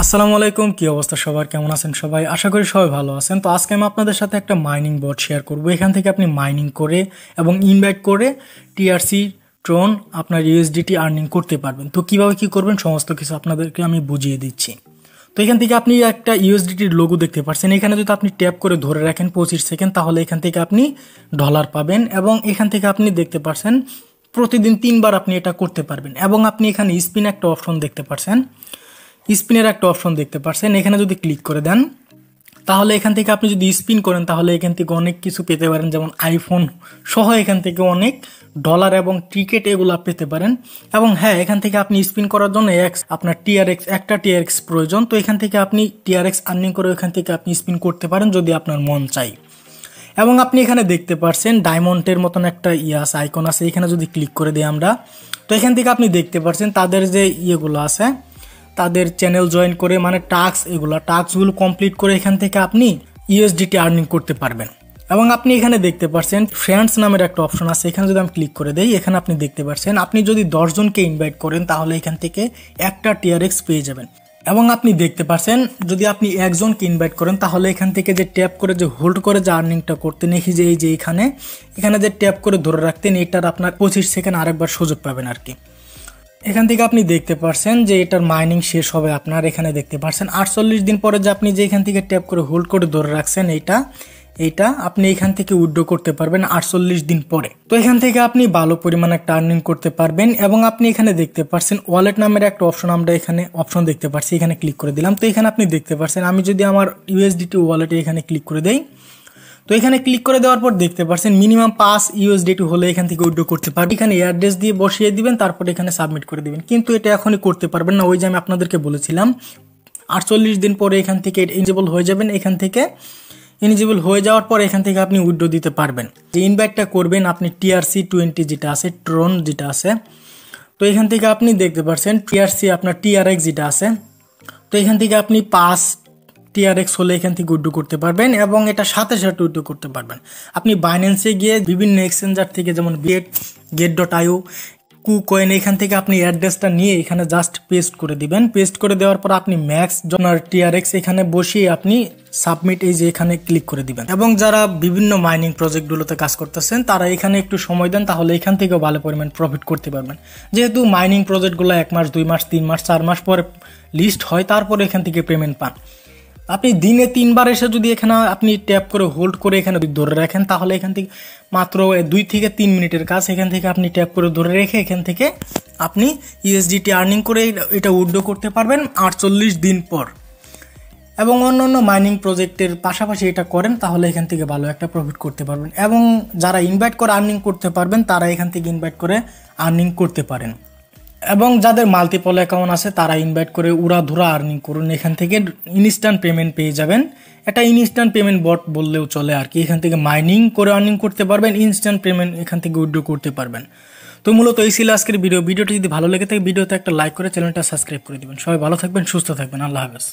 আসসালামু আলাইকুম, কি অবস্থা সবার, কেমন আছেন সবাই? আশা করি সবাই ভালো আছেন। তো আজকে আমি আপনাদের সাথে একটা মাইনিং বট শেয়ার করব। এখান থেকে আপনি মাইনিং করে এবং ইনভাইট করে টিআরসি ট্রন আপনার ইউএসডিটি আর্নিং করতে পারবেন। তো কিভাবে কি করবেন সমস্ত কিছু আপনাদেরকে আমি বুঝিয়ে দিচ্ছি। তো এখান থেকে আপনি একটা ইউএসডিটির লোগো দেখতে পাচ্ছেন। এখানে যদি আপনি ট্যাপ করে ধরে রাখেন 25 সেকেন্ড, তাহলে এখান থেকে আপনি ডলার পাবেন এবং এখান থেকে আপনি দেখতে পাচ্ছেন প্রতিদিন 3 বার আপনি এটা করতে পারবেন। এবং আপনি এখানে স্পিন একটা অপশন দেখতে পাচ্ছেন, স্পিনের একটা অপশন দেখতে পাচ্ছেন। এখানে যদি ক্লিক করে দেন তাহলে এখান থেকে আপনি যদি স্পিন করেন তাহলে এখান থেকে অনেক কিছু পেতে পারেন, যেমন আইফোন সহ এখান থেকে অনেক ডলার এবং টিকিট এগুলা পেতে পারেন। এবং হ্যাঁ, এখান থেকে আপনি স্পিন করার জন্য আপনার একটা টিআরএক্স প্রয়োজন। তো এখান থেকে আপনি টিআরএক্স আর্নিং করে এখান থেকে আপনি স্পিন করতে পারেন যদি আপনার মন চাই। এবং আপনি এখানে দেখতে পাচ্ছেন ডায়মন্ডের মতন একটা আইকন আছে, এখানে যদি ক্লিক করে দিই আমরা, তো এখান থেকে আপনি দেখতে পাচ্ছেন তাদের যে ইয়েগুলো আছে, তাদের চ্যানেল জয়েন করে মানে টাস্কগুলো কমপ্লিট করে এখান থেকে আপনি ইউএসডিটি আর্নিং করতে পারবেন। এবং আপনি এখানে দেখতে পাচ্ছেন ফ্রেন্ডস নামের একটা অপশন আছে, এখানে যদি আমি ক্লিক করে দেই, এখানে আপনি দেখতে পাচ্ছেন আপনি যদি 10 জনকে ইনভাইট করেন তাহলে এখান থেকে একটা টিআরএক্স পেয়ে যাবেন। এবং আপনি দেখতে পাচ্ছেন যদি আপনি একজনকে ইনভাইট করেন তাহলে এখান থেকে যে ট্যাপ করে যে হোল্ড করে যে আর্নিংটা করতেন, এই যে এখানে যে ট্যাপ করে ধরে রাখতেন, এটার আপনার 25 সেকেন্ড আরেকবার সুযোগ পাবেন আর কি। এখান থেকে আপনি দেখতে পাচ্ছেন যে এটার মাইনিং শেষ হবে আপনার, এখানে দেখতে পাচ্ছেন 48 দিন পরে যে আপনি যে এখান থেকে ট্যাপ করে হোল্ড করে ধরে রাখছেন এইটা আপনি এখান থেকে উইথড্র করতে পারবেন 48 দিন পরে। তো এখান থেকে আপনি ভালো পরিমাণে একটা আর্নিং করতে পারবেন। এবং আপনি এখানে দেখতে পাচ্ছেন ওয়ালেট নামের একটা অপশন, আমরা এখানে অপশন দেখতে পাচ্ছি, এখানে ক্লিক করে দিলাম। তো এখানে আপনি দেখতে পাচ্ছেন আমি যদি আমার ইউএসডিটি ওয়ালেটে এখানে ক্লিক করে দেই, তো এখানে ক্লিক করে দেওয়ার পর দেখতে পাচ্ছেন মিনিমাম 5 ইউএসডিটি হলে এখান থেকে উইথড্র করতে পারবেন। এখানে অ্যাড্রেস দিয়ে বসিয়ে দিবেন, তারপর এখানে সাবমিট করে দিবেন। কিন্তু এটা এখনই করতে পারবেন না, ওই যে আমি আপনাদেরকে বলেছিলাম 48 দিন পরে এখান থেকে এলিজিবল হয়ে যাবেন। এখান থেকে এলিজিবল হয়ে যাওয়ার পর এখান থেকে আপনি উইথড্র দিতে পারবেন। যে ইনভাইটটা করবেন আপনি TRC20 যেটা আছে, ট্রন যেটা আছে, তো এখান থেকে আপনি দেখতে পাচ্ছেন আপনার TRX যেটা আছে, তো এখান থেকে আপনি 5 টিআরএক্স হলে এখান থেকে উইথড্র করতে পারবেন এবং এটা সাথে উইথড্র করতে পারবেন। আপনি বাইন্যান্সে গিয়ে বিভিন্ন এক্সচেঞ্জার থেকে যেমন get.io, KuCoin, এখান থেকে আপনি অ্যাড্রেসটা নিয়ে এখানে জাস্ট পেস্ট করে দিবেন। পেস্ট করে দেওয়ার পর আপনি ম্যাক্স জনার টিআরএক্স এখানে বসিয়ে আপনি সাবমিট এই যে এখানে ক্লিক করে দিবেন। এবং যারা বিভিন্ন মাইনিং প্রজেক্টগুলোতে কাজ করতেছেন তারা এখানে একটু সময় দেন, তাহলে এখান থেকেও ভালো পরিমাণ প্রফিট করতে পারবেন। যেহেতু মাইনিং প্রজেক্টগুলো 1 মাস 2 মাস 3 মাস 4 মাস পরে লিস্ট হয়, তারপরে এখান থেকে পেমেন্ট পান। আপনি দিনে 3 বার এসে যদি এখানে আপনি ট্যাপ করে হোল্ড করে এখানে ধরে রাখেন তাহলে এখান থেকে মাত্র 2 থেকে 3 মিনিটের কাজ, এখান থেকে আপনি ট্যাপ করে ধরে রেখে এখান থেকে আপনি ইউএসডিটি আর্নিং করে এটা উইথড্র করতে পারবেন 48 দিন পর। এবং অন্যান্য মাইনিং প্রজেক্টের পাশাপাশি এটা করেন তাহলে এখান থেকে ভালো একটা প্রফিট করতে পারবেন। এবং যারা ইনভাইট করে আর্নিং করতে পারবেন তারা এখান থেকে ইনভাইট করে আর্নিং করতে পারেন। এবং যাদের মাল্টিপল অ্যাকাউন্ট আছে তারা ইনভাইট করে উড়াধুরা আর্নিং করুন, এখান থেকে ইনস্ট্যান্ট পেমেন্ট পেয়ে যাবেন। এটা ইনস্ট্যান্ট পেমেন্ট বট বললেও চলে আর কি। এখান থেকে মাইনিং করে আর্নিং করতে পারবেন, ইনস্ট্যান্ট পেমেন্ট এখান থেকে উইথড্র করতে পারবেন। তো মূলত এই ছিল আজকের ভিডিওটি যদি ভালো লেগে থাকে ভিডিওতে একটা লাইক করে চ্যানেলটা সাবস্ক্রাইব করে দিবেন। সবাই ভালো থাকবেন, সুস্থ থাকবেন, আল্লাহ হাফেজ।